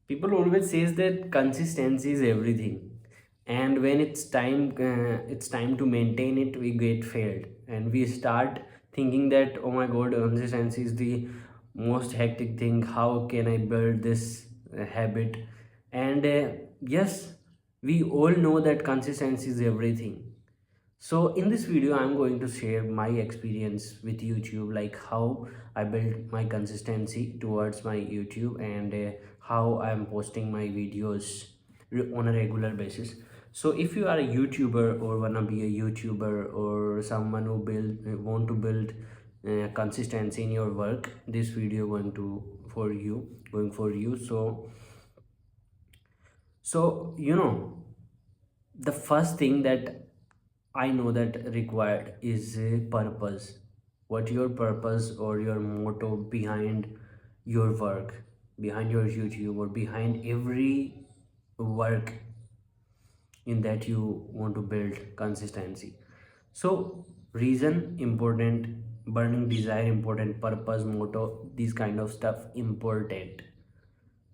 People always says that consistency is everything, and when it's time to maintain it, we get failed, and we start thinking that, oh my god, consistency is the most hectic thing. How can I build this habit? And yes, we all know that consistency is everything. So in this video, I'm going to share my experience with YouTube, like how I built my consistency towards my YouTube, and how I'm posting my videos on a regular basis. So if you are a YouTuber or wanna be a YouTuber, or someone who want to build consistency in your work, this video going for you. So the first thing that I know that required is a purpose. What your purpose or your motto behind your work, behind your YouTube, or behind every work in that you want to build consistency. So reason important, burning desire important, purpose, motto, these kind of stuff important.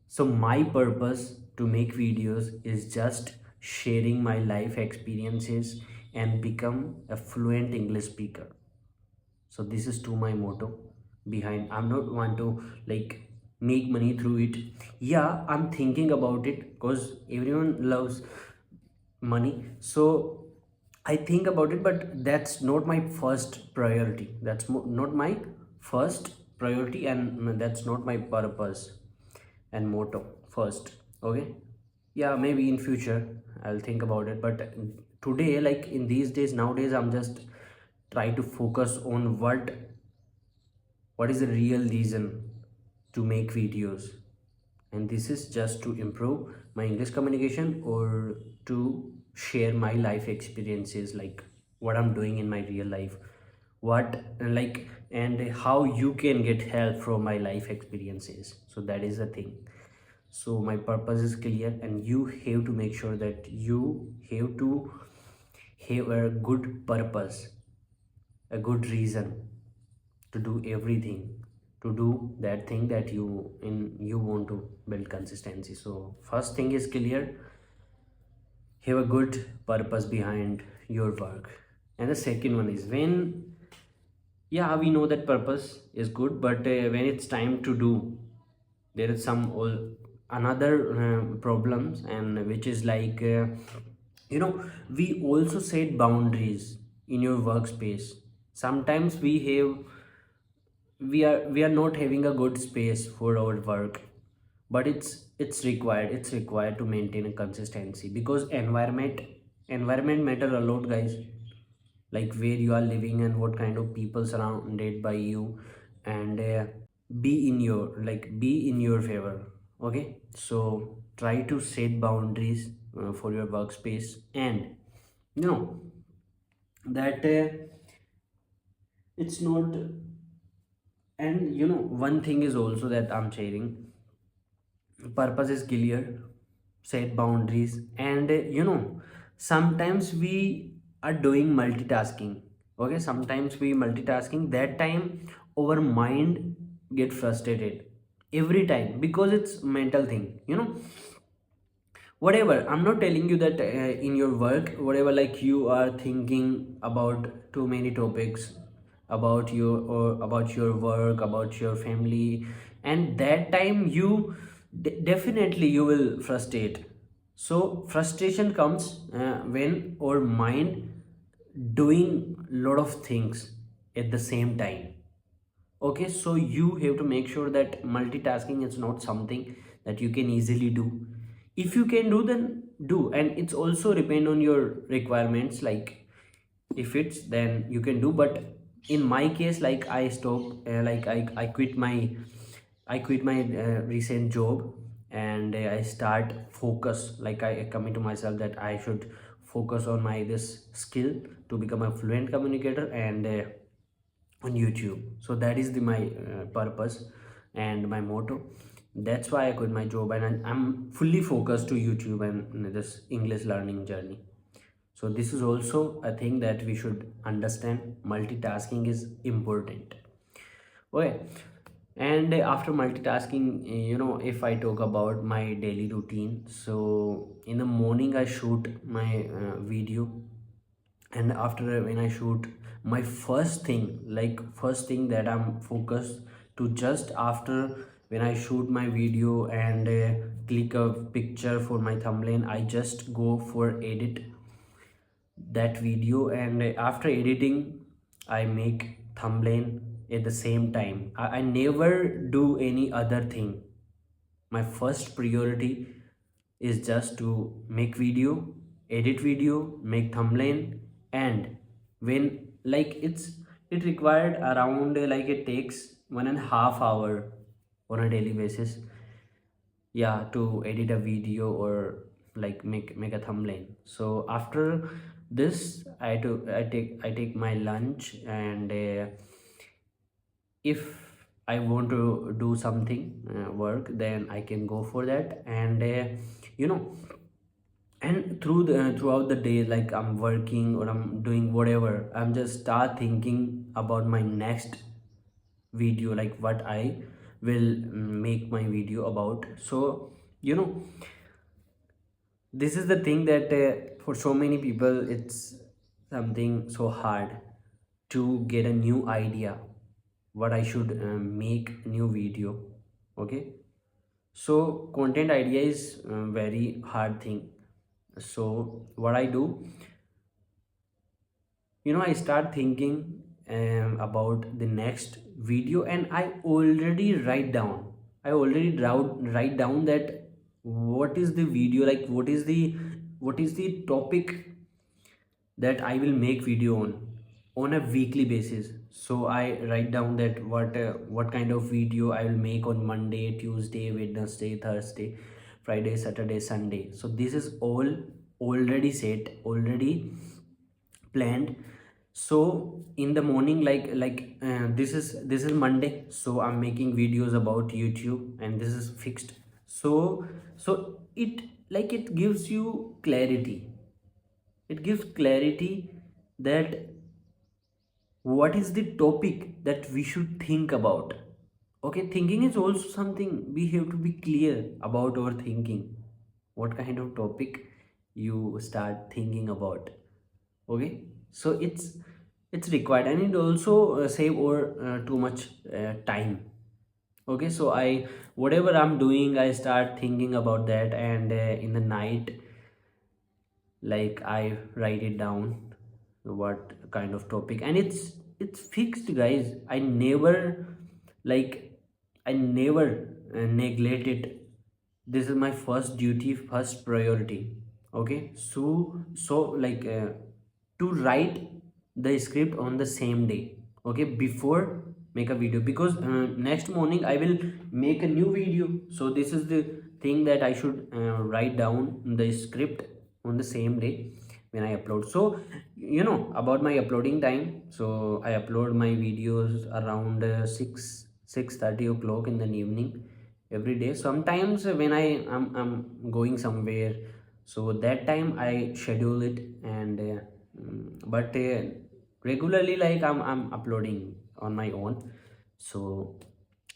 So my purpose to make videos is just sharing my life experiences and become a fluent English speaker. So this is to my motto behind. I'm not want to like make money through it. Yeah, I'm thinking about it because everyone loves money. So I think about it, but that's not my first priority. That's not my first priority, and that's not my purpose and motto first. Okay, yeah, maybe in future I'll think about it, but today, like in these days, nowadays, I'm just try to focus on what is the real reason to make videos. And this is just to improve my English communication, or to share my life experiences, like what I'm doing in my real life, what like, and how you can get help from my life experiences. So that is the thing. So my purpose is clear, and you have to make sure that you have to have a good purpose, a good reason to do everything, to do that thing that you want to build consistency. So first thing is clear, have a good purpose behind your work. And the second one is, when, yeah, we know that purpose is good, but when it's time to do, there is some all another problems, and which is like, we also set boundaries in your workspace. Sometimes we are not having a good space for our work, but it's required to maintain a consistency, because environment matter a lot, guys. Like where you are living and what kind of people surrounded by you, and be in your favor. Okay, so try to set boundaries for your workspace. And you know that it's not. And one thing is also that I'm sharing, purpose is clear, set boundaries, and sometimes we are doing multitasking. Okay, sometimes we multitasking, that time our mind get frustrated every time, because it's mental thing. Whatever, I'm not telling you that in your work, whatever, like you are thinking about too many topics about your work, about your family, and that time definitely you will frustrate. So frustration comes when our mind doing lot of things at the same time. Okay, so you have to make sure that multitasking is not something that you can easily do. If you can do, then do. And it's also depend on your requirements, like if it's, then you can do. But in my case, like I stopped, I quit my recent job, and I start focus, like I commit to myself that I should focus on my this skill to become a fluent communicator, and on YouTube. So that is my purpose and my motto. That's why I quit my job, and I'm fully focused to YouTube and this English learning journey. So this is also a thing that we should understand. Multitasking is important. Okay. And after multitasking, if I talk about my daily routine, so in the morning I shoot my video. And after when I shoot, my first thing that I'm focused to, just after when I shoot my video and click a picture for my thumbnail, I just go for edit that video. And after editing, I make thumbnail at the same time. I never do any other thing. My first priority is just to make video, edit video, make thumbnail. And when like it required around like it takes 1.5 hour on a daily basis, yeah, to edit a video or like make a thumbnail. So after this, I take my lunch. And if I want to do something work, then I can go for that. And you know and throughout the day, like I'm working or I'm doing whatever, I'm just start thinking about my next video, like what I will make my video about. So you know this is the thing that for so many people it's something so hard to get a new idea what I should make new video. Okay, so content idea is very hard thing. So what I do, I start thinking about the next video, and I already write down that what is the video, like what is the topic that I will make video on a weekly basis. So I write down that what kind of video I will make on Monday, Tuesday, Wednesday, Thursday, Friday, Saturday, Sunday. So this is all already set, already planned. So in the morning, this is Monday, so I'm making videos about YouTube, and this is fixed. So it gives you clarity. It gives clarity that what is the topic that we should think about. Okay, thinking is also something we have to be clear about our thinking, what kind of topic you start thinking about. Okay, so it's required, and it also save or too much time. Okay, so I whatever I'm doing, I start thinking about that. And in the night, like I write it down what kind of topic, and it's fixed, guys. Like I never neglect it. This is my first duty, first priority. Okay, so like to write the script on the same day, okay, before make a video, because next morning I will make a new video. So this is the thing that I should write down the script on the same day when I upload. So about my uploading time, so I upload my videos around 6:30 o'clock in the evening every day. Sometimes when I'm going somewhere, so that time I schedule it. And but regularly, like I'm uploading on my own. So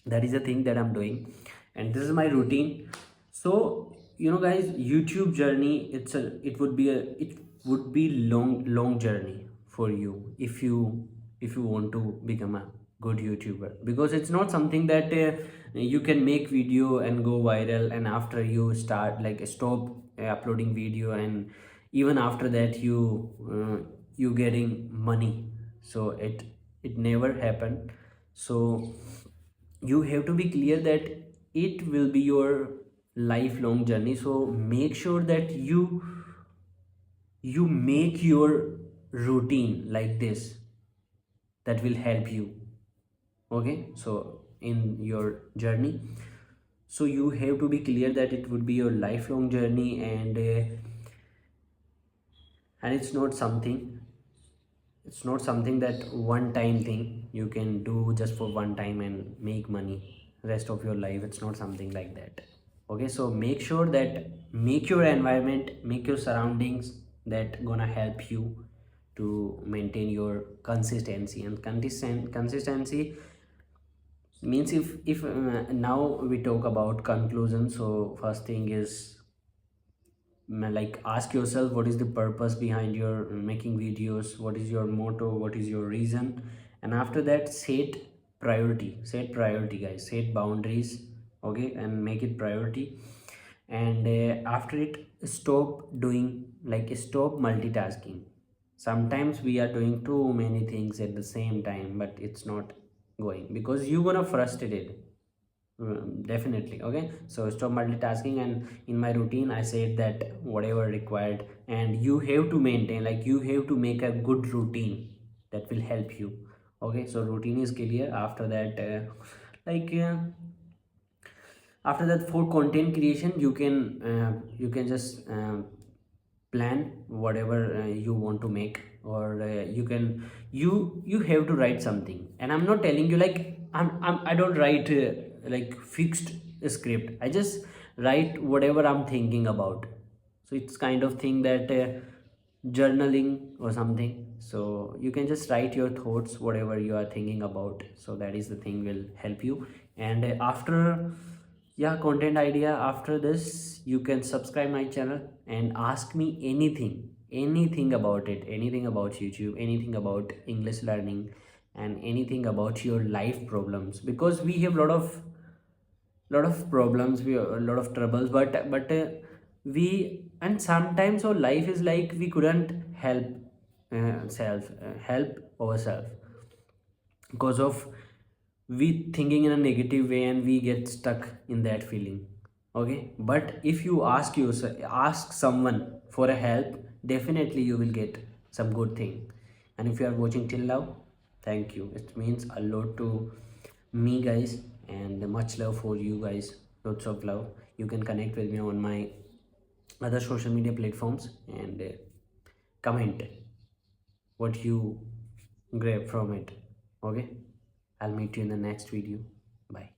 that is the thing that I'm doing, and this is my routine. So guys, YouTube journey, it would be long journey for you if you want to become a good YouTuber, because it's not something that you can make video and go viral, and after you start like stop uploading video, and even after that you getting money. So it never happened. So you have to be clear that it will be your lifelong journey. So make sure that you make your routine like this, that will help you. Okay, so in your journey, so you have to be clear that it would be your lifelong journey. And it's not something that one time thing you can do just for one time and make money rest of your life. It's not something like that. Okay, so make sure that make your environment, make your surroundings that gonna help you to maintain your consistency. And consistency Means if now we talk about conclusion, so first thing is, like, ask yourself what is the purpose behind your making videos, what is your motto, what is your reason. And after that, set priority, guys, set boundaries. Okay, and make it priority. And after it, stop multitasking. Sometimes we are doing too many things at the same time, but it's not going, because you're gonna frustrated. Definitely. Okay, so stop multitasking. And in my routine, I said that whatever required, and you have to maintain, like, you have to make a good routine that will help you. Okay, so routine is clear. After that, like after that, for content creation, you can just plan whatever you want to make. Or you have to write something. And I'm not telling you, like, I don't write like fixed script. I just write whatever I'm thinking about. So it's kind of thing that journaling or something. So you can just write your thoughts, whatever you are thinking about. So that is the thing will help you. And after, yeah, content idea, after this, you can subscribe my channel and ask me anything about it, anything about YouTube, anything about English learning, and anything about your life problems, because we have lot of problems, we a lot of troubles. But we, and sometimes our life is like we couldn't help ourselves, because of we thinking in a negative way, and we get stuck in that feeling. Okay, but if you ask someone for a help, definitely you will get some good thing. And if you are watching till now, thank you, it means a lot to me, guys. And much love for you guys, lots of love. You can connect with me on my other social media platforms, and comment what you grab from it. Okay, I'll meet you in the next video. Bye.